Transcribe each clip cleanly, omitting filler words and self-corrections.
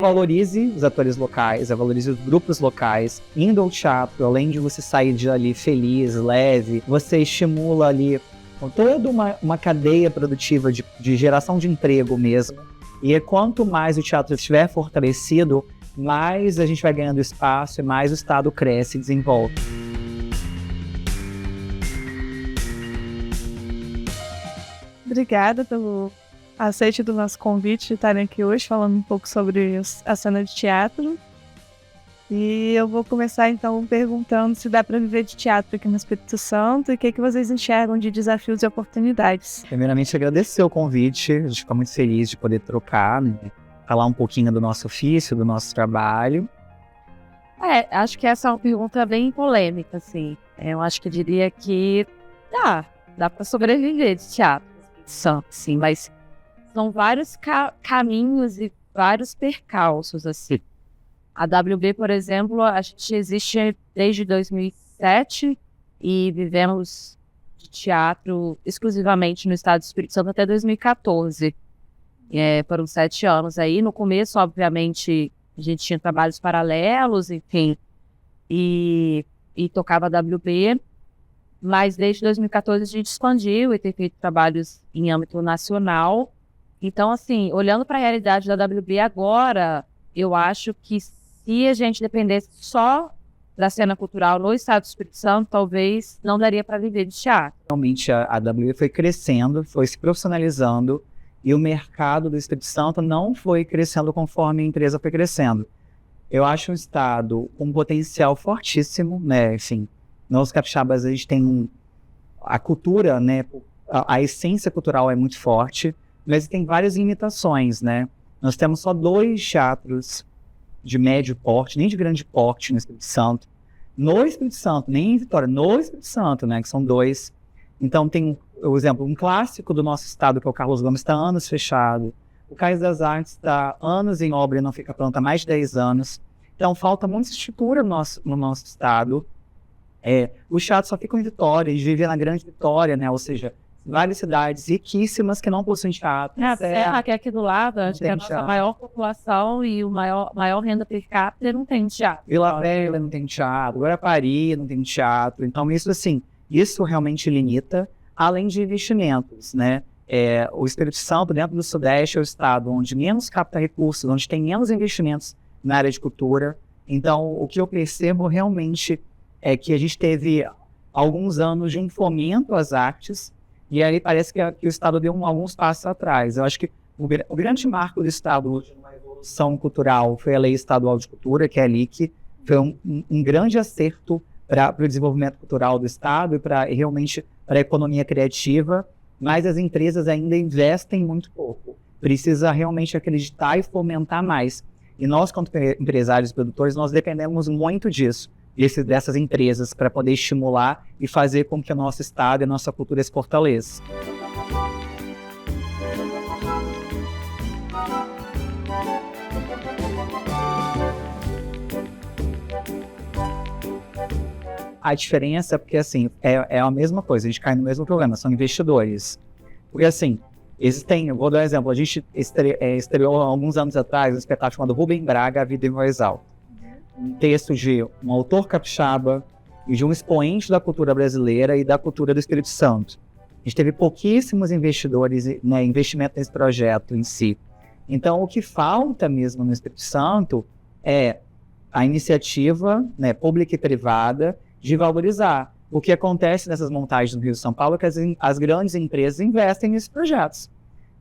Valorize os atores locais, valorize os grupos locais, indo ao teatro, além de você sair de ali feliz, leve, você estimula ali com toda uma cadeia produtiva de geração de emprego mesmo. E quanto mais o teatro estiver fortalecido, mais a gente vai ganhando espaço e mais o Estado cresce e desenvolve. Obrigada pelo aceite do nosso convite de estarem aqui hoje falando um pouco sobre a cena de teatro. E eu vou começar então perguntando se dá para viver de teatro aqui no Espírito Santo e o que vocês enxergam de desafios e oportunidades. Primeiramente, agradecer o convite, a gente fica muito feliz de poder trocar, né? Falar um pouquinho do nosso ofício, do nosso trabalho. Acho que essa é uma pergunta bem polêmica, assim. Eu acho que eu diria que dá para sobreviver de teatro no Espírito Santo, sim, mas são vários caminhos e vários percalços, assim. A WB, por exemplo, a gente existe desde 2007 e vivemos de teatro exclusivamente no estado do Espírito Santo até 2014. Foram 7 anos aí. No começo, obviamente, a gente tinha trabalhos paralelos, enfim, e tocava a WB, mas desde 2014 a gente expandiu e tem feito trabalhos em âmbito nacional. Então, assim, olhando para a realidade da WB agora, eu acho que se a gente dependesse só da cena cultural no estado do Espírito Santo, talvez não daria para viver de teatro. Realmente a WB foi crescendo, foi se profissionalizando e o mercado do Espírito Santo não foi crescendo conforme a empresa foi crescendo. Eu acho um estado com um potencial fortíssimo, né? Enfim, nós capixabas a gente tem a cultura, né? A essência cultural é muito forte, mas tem várias limitações, né? Nós temos só 2 teatros de médio porte, nem de grande porte no Espírito Santo. No Espírito Santo, nem em Vitória, no Espírito Santo, né? Que são 2. Então tem, por exemplo, um clássico do nosso estado, que é o Carlos Gomes, está anos fechado. O Cais das Artes está anos em obra e não fica pronto há mais de 10 anos. Então falta muita estrutura no nosso estado. Os teatros só ficam em Vitória, eles vivem na Grande Vitória, né? Ou seja, várias cidades riquíssimas que não possuem teatro. A Serra, que é aqui do lado, acho que é a nossa maior população e o maior renda per capita, não tem teatro. Vila Velha não tem teatro, Guarapari não tem teatro. Então isso realmente limita, além de investimentos, né? O Espírito Santo, dentro do Sudeste, é o estado onde menos capta recursos, onde tem menos investimentos na área de cultura. Então, o que eu percebo realmente é que a gente teve alguns anos de um fomento às artes, e aí parece que o Estado deu alguns passos atrás. Eu acho que o grande marco do Estado hoje numa evolução cultural foi a Lei Estadual de Cultura, que é a LIC. Foi um grande acerto para o desenvolvimento cultural do Estado e realmente para a economia criativa, mas as empresas ainda investem muito pouco. Precisa realmente acreditar e fomentar mais. E nós, como empresários e produtores, nós dependemos muito disso. Dessas empresas, para poder estimular e fazer com que o nosso estado e a nossa cultura se fortaleça. A diferença é porque, assim, é a mesma coisa, a gente cai no mesmo problema, são investidores. Porque, assim, eu vou dar um exemplo, a gente estreou há alguns anos atrás um espetáculo chamado Rubem Braga, A Vida em Voz Alta. Um texto de um autor capixaba e de um expoente da cultura brasileira e da cultura do Espírito Santo. A gente teve pouquíssimos investidores, né, investimento nesse projeto em si. Então, o que falta mesmo no Espírito Santo é a iniciativa, né, pública e privada de valorizar. O que acontece nessas montagens no Rio de São Paulo é que as grandes empresas investem nesses projetos.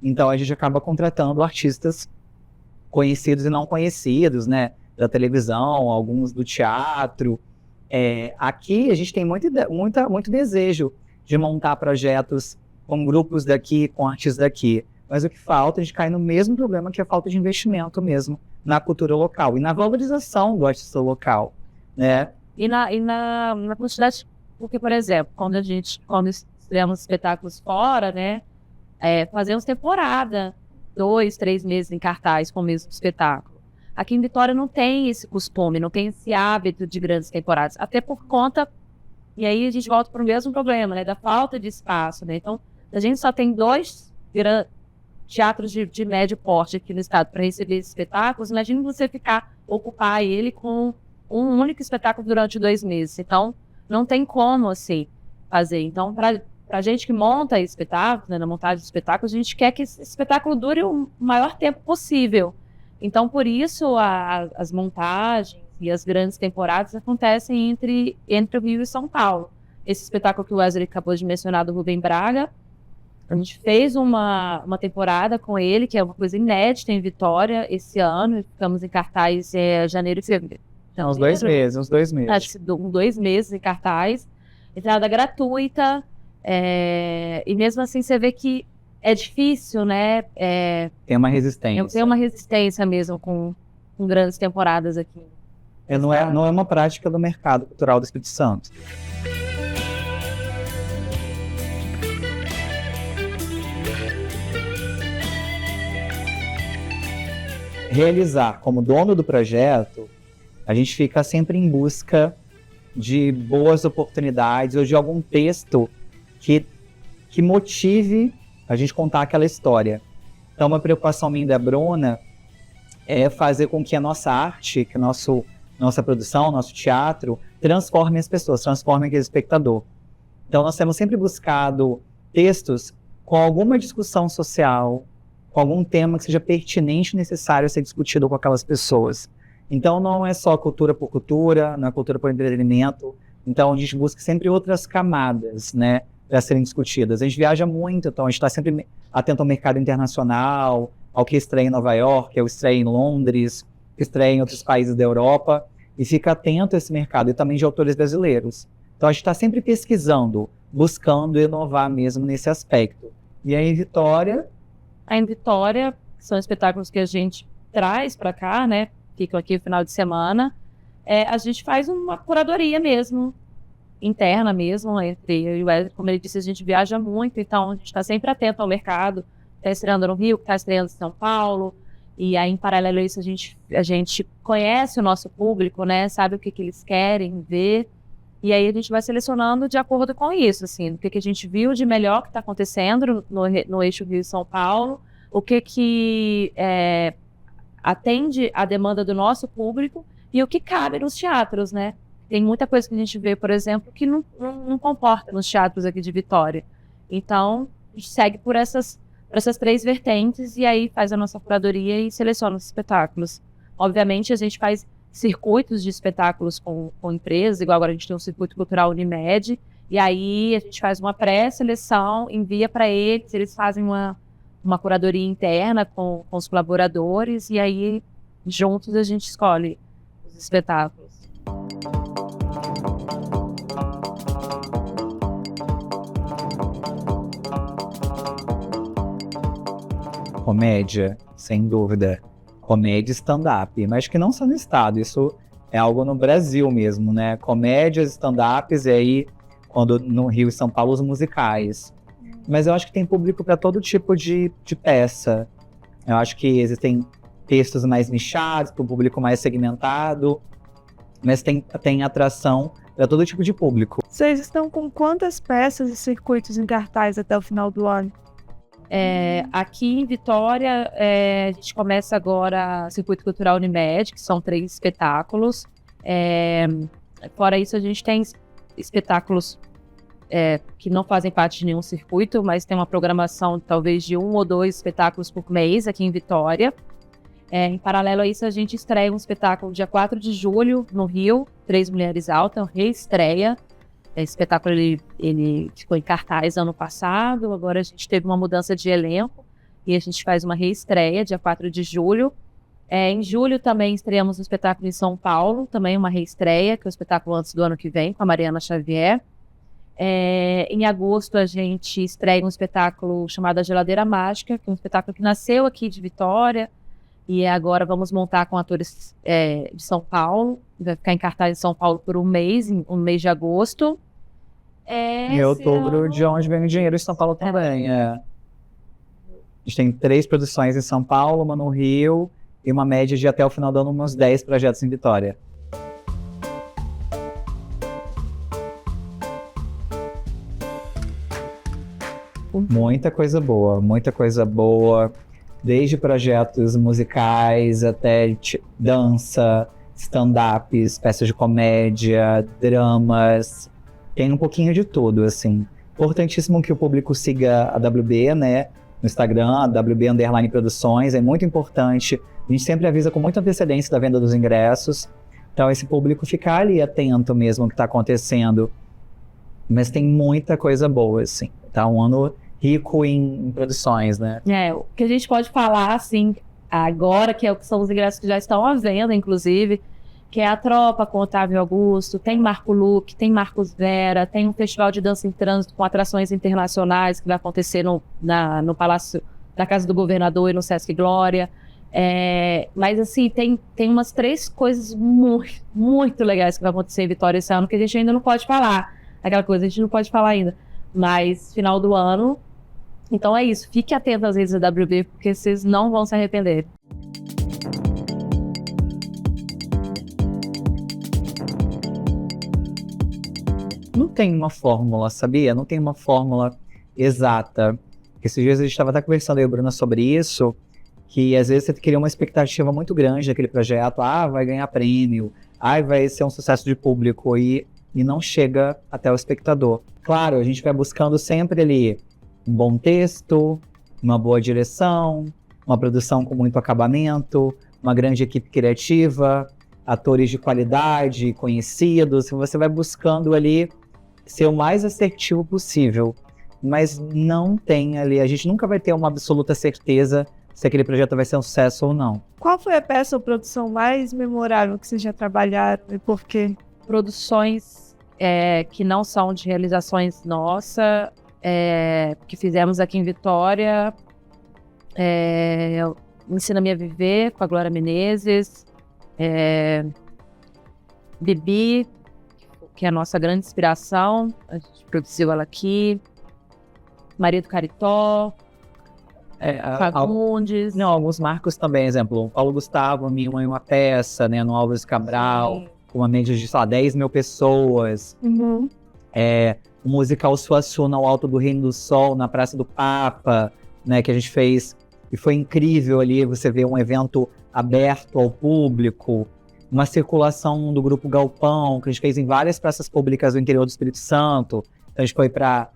Então, a gente acaba contratando artistas conhecidos e não conhecidos, né, da televisão, alguns do teatro. Aqui a gente tem muito desejo de montar projetos com grupos daqui, com artistas daqui. Mas o que falta, a gente cai no mesmo problema, que é a falta de investimento mesmo na cultura local e na valorização do artista local, né? E na quantidade, porque, por exemplo, quando estreamos espetáculos fora, né, fazemos temporada, 2, 3 meses em cartaz com o mesmo espetáculo. Aqui em Vitória não tem esse costume, não tem esse hábito de grandes temporadas, até por conta, e aí a gente volta para o mesmo problema, né, da falta de espaço, né? Então, a gente só tem 2 teatros de médio porte aqui no estado para receber esses espetáculos. Imagina você ocupar ele com um único espetáculo durante 2 meses. Então, não tem como, assim, fazer. Então, para a gente que monta espetáculos, né, na montagem de espetáculos, a gente quer que esse espetáculo dure o maior tempo possível. Então, por isso, as montagens e as grandes temporadas acontecem entre o Rio e São Paulo. Esse espetáculo que o Wesley acabou de mencionar, do Rubem Braga, a gente fez uma temporada com ele, que é uma coisa inédita em Vitória, esse ano. Ficamos em cartaz janeiro e fevereiro. Uns 2 meses, uns 2 meses. Acho que 2 meses em cartaz. Entrada gratuita. E mesmo assim você vê que é difícil, né? Tem uma resistência. Tem uma resistência mesmo com grandes temporadas aqui. Não é uma prática do mercado cultural do Espírito Santo. Realizar como dono do projeto, a gente fica sempre em busca de boas oportunidades ou de algum texto que motive a gente contar aquela história. Então, uma preocupação minha e da Bruna é fazer com que a nossa arte, que nossa produção, nosso teatro, transforme as pessoas, transforme aquele espectador. Então, nós temos sempre buscado textos com alguma discussão social, com algum tema que seja pertinente e necessário a ser discutido com aquelas pessoas. Então, não é só cultura por cultura, não é cultura por entretenimento. Então, a gente busca sempre outras camadas, né, para serem discutidas. A gente viaja muito, então a gente está sempre atento ao mercado internacional, ao que estreia em Nova York, ao que estreia em Londres, que estreia em outros países da Europa, e fica atento a esse mercado, e também de autores brasileiros. Então, a gente está sempre pesquisando, buscando inovar mesmo nesse aspecto. E aí, Vitória... Em Vitória, são espetáculos que a gente traz para cá, né? Ficam aqui no final de semana. A gente faz uma curadoria mesmo, interna mesmo, entre eu e o Wesley. Como ele disse, a gente viaja muito, então a gente está sempre atento ao mercado. Está estreando no Rio, está estreando em São Paulo. E aí, em paralelo a isso, a gente conhece o nosso público, né? Sabe o que eles querem ver. E aí a gente vai selecionando de acordo com isso, assim, o que a gente viu de melhor que está acontecendo no eixo Rio e São Paulo, o que atende a demanda do nosso público e o que cabe nos teatros, né? Tem muita coisa que a gente vê, por exemplo, que não comporta nos teatros aqui de Vitória. Então, a gente segue por essas 3 vertentes e aí faz a nossa curadoria e seleciona os espetáculos. Obviamente, a gente faz circuitos de espetáculos com empresas, igual agora a gente tem um circuito cultural Unimed, e aí a gente faz uma pré-seleção, envia para eles fazem uma curadoria interna com os colaboradores, e aí juntos a gente escolhe os espetáculos. Comédia, sem dúvida. Comédia e stand-up, mas que não só no estado, isso é algo no Brasil mesmo, né? Comédias, stand-ups, e aí, quando no Rio e São Paulo, os musicais. Mas eu acho que tem público para todo tipo de peça. Eu acho que existem textos mais nichados, para o público mais segmentado, mas tem atração para todo tipo de público. Vocês estão com quantas peças e circuitos em cartaz até o final do ano? Aqui em Vitória, a gente começa agora o Circuito Cultural Unimed, que são 3 espetáculos. Fora isso, a gente tem espetáculos que não fazem parte de nenhum circuito, mas tem uma programação talvez de 1 ou 2 espetáculos por mês aqui em Vitória. Em paralelo a isso, a gente estreia um espetáculo dia 4 de julho no Rio, 3 Mulheres Altas, reestreia. Esse espetáculo ele ficou em cartaz ano passado, agora a gente teve uma mudança de elenco e a gente faz uma reestreia dia 4 de julho. Em julho também estreamos um espetáculo em São Paulo, também uma reestreia, que é o espetáculo antes do ano que vem, com a Mariana Xavier. Em agosto a gente estreia um espetáculo chamado A Geladeira Mágica, que é um espetáculo que nasceu aqui de Vitória, e agora vamos montar com atores de São Paulo, vai ficar em cartaz em São Paulo por um mês de agosto. Em outubro, de onde vem o dinheiro em São Paulo também. A gente tem 3 produções em São Paulo, uma no Rio, e uma média de até o final do ano, uns 10 projetos em Vitória. Muita coisa boa, muita coisa boa. desde projetos musicais até dança, stand-ups, peças de comédia, dramas, tem um pouquinho de tudo, assim. Importantíssimo que o público siga a WB, né, no Instagram, a WB_Produções, é muito importante. A gente sempre avisa com muita antecedência da venda dos ingressos, então esse público ficar ali atento mesmo ao que está acontecendo. Mas tem muita coisa boa, assim. Tá um ano rico em produções, né? O que a gente pode falar, assim, agora, que são os ingressos que já estão à venda, inclusive, que é a Tropa com Otávio Augusto, tem Marco Luque, tem Marcos Vera, tem um festival de dança em trânsito com atrações internacionais que vai acontecer no Palácio da Casa do Governador e no Sesc Glória. Mas assim, tem umas 3 coisas muito, muito legais que vai acontecer em Vitória esse ano que a gente ainda não pode falar. Aquela coisa, a gente não pode falar ainda. Mas final do ano. Então é isso, fique atento às redes da WB, porque vocês não vão se arrepender. Não tem uma fórmula, sabia? Não tem uma fórmula exata. Esses dias a gente estava até conversando, eu e a Bruna, sobre isso, que às vezes você cria uma expectativa muito grande daquele projeto, vai ganhar prêmio, vai ser um sucesso de público, e não chega até o espectador. Claro, a gente vai buscando sempre ali um bom texto, uma boa direção, uma produção com muito acabamento, uma grande equipe criativa, atores de qualidade, conhecidos. Você vai buscando ali ser o mais assertivo possível, mas não tem ali, a gente nunca vai ter uma absoluta certeza se aquele projeto vai ser um sucesso ou não. Qual foi a peça ou produção mais memorável que vocês já trabalharam e por quê? Produções que não são de realizações nossas, que fizemos aqui em Vitória, Ensina-me a Viver, com a Glória Menezes, Bibi, que é a nossa grande inspiração, a gente produziu ela aqui, Maria do Caritó, Fagundes. Não, alguns marcos também, exemplo, Paulo Gustavo, Minha Mãe Uma Peça, né, no Álvares Cabral, com uma média de, 10 mil pessoas. Uhum. O musical Suassuna no Alto do Reino do Sol, na Praça do Papa, né, que a gente fez, e foi incrível ali, você vê um evento aberto ao público, uma circulação do Grupo Galpão, que a gente fez em várias praças públicas do interior do Espírito Santo. Então a gente foi para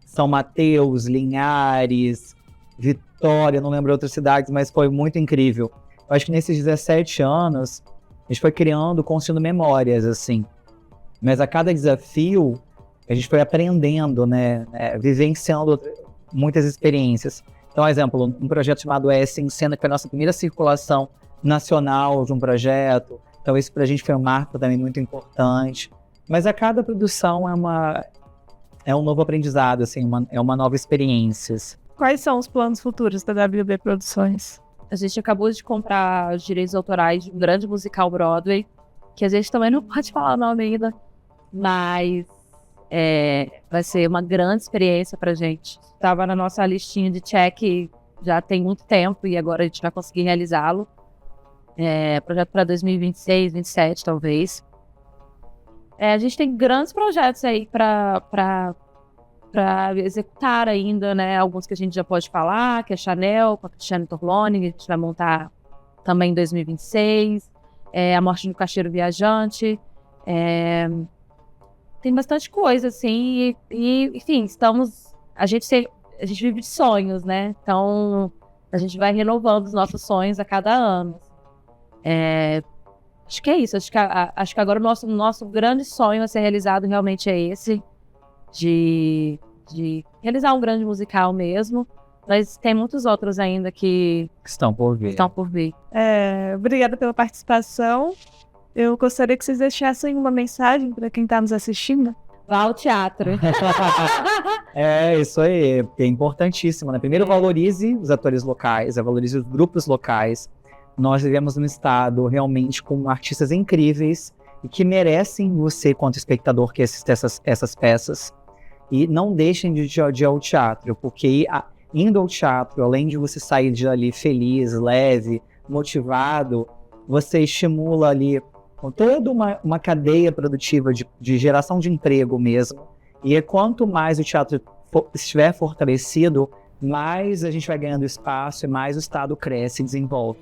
São Mateus, Linhares, Vitória, não lembro outras cidades, mas foi muito incrível. Eu acho que nesses 17 anos, a gente foi criando, construindo memórias, assim. Mas a cada desafio, a gente foi aprendendo, né, vivenciando muitas experiências. Então, exemplo, um projeto chamado S em Cena, que foi a nossa primeira circulação nacional de um projeto. Então, isso pra gente foi um marco também muito importante. Mas a cada produção é um novo aprendizado, assim, é uma nova experiência. Quais são os planos futuros da WB Produções? A gente acabou de comprar os direitos autorais de um grande musical Broadway, que a gente também não pode falar o nome ainda, mas vai ser uma grande experiência pra gente. Estava na nossa listinha de check já tem muito tempo e agora a gente vai conseguir realizá-lo. Projeto para 2026, 2027 talvez. A gente tem grandes projetos aí para executar ainda, né? Alguns que a gente já pode falar, que é Chanel, com a Cristiane Torlone, que a gente vai montar também em 2026. A Morte do Caixeiro Viajante. Tem bastante coisa, assim, e enfim, a gente vive de sonhos, né? Então, a gente vai renovando os nossos sonhos a cada ano. Acho que é isso, acho que agora o nosso grande sonho a ser realizado realmente é esse, de realizar um grande musical mesmo, mas tem muitos outros ainda que estão por vir. Obrigada pela participação. Eu gostaria que vocês deixassem uma mensagem para quem está nos assistindo. Vá ao teatro. Isso aí, é importantíssimo, né? Primeiro, valorize os atores locais, valorize os grupos locais. Nós vivemos num estado realmente com artistas incríveis e que merecem você, quanto espectador, que assiste essas peças. E não deixem de ir ao teatro, porque indo ao teatro, além de você sair de ali feliz, leve, motivado, você estimula ali toda uma cadeia produtiva de geração de emprego mesmo. E quanto mais o teatro estiver fortalecido, mais a gente vai ganhando espaço e mais o Estado cresce e desenvolve.